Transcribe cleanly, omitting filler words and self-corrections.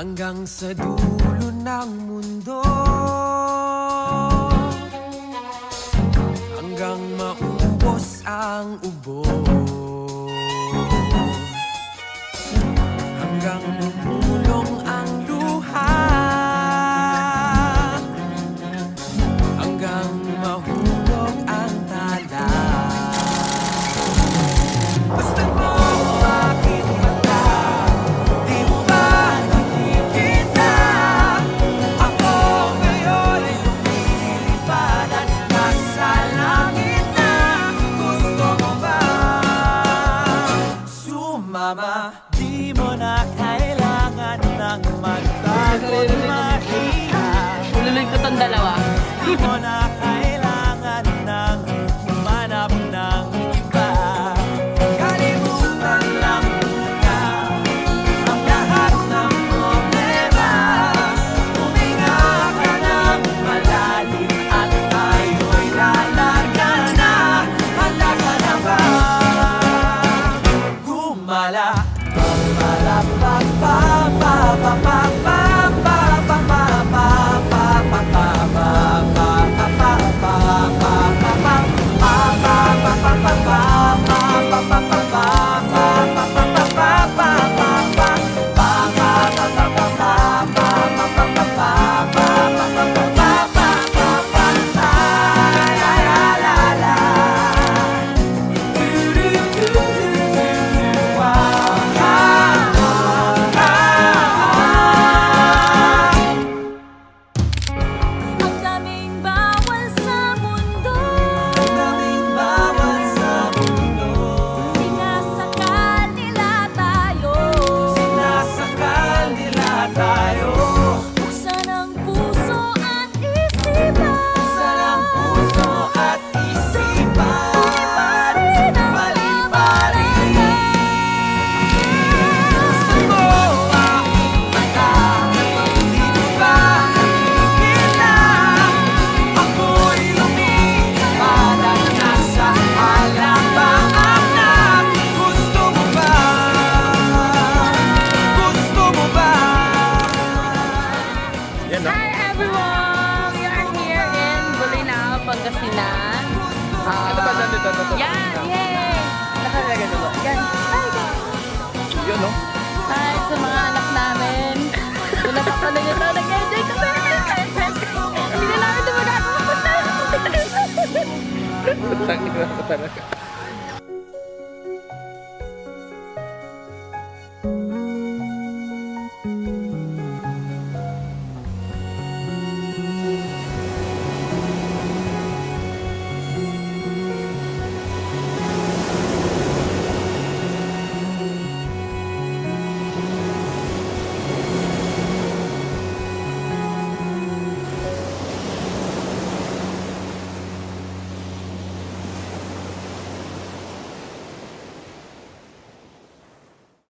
hanggang sa dulo ng mundo, hanggang maubos ang ubo, hanggang lumulong ang luha, hanggang mahulog ang tala. Basta mo aking mata, di mo ba nakikita? Ako ngayon ay lumilipad at nasa langit na. Gusto mo ba sumama? Di mo na kailangan ng magtakot mahiya. Ululoy ko tong dalawa. Di mo na kailangan ng humanap ng iba. Kalimutan lang muna ang lahat ng problema. Huminga ka ng malalim at tayo'y lalarga na. Handa ka na ba gumala? Hi everyone! We are here in Bolinao, Pangasinan. Yan! Yay! Nakalagay na ba? Yan! Hi guys! Yun, no? Hi sa mga anak namin. Kung napapanood nyo ito, nag-enjoy kami! Hindi na namin ito magkakapunta! Tangin na talaga.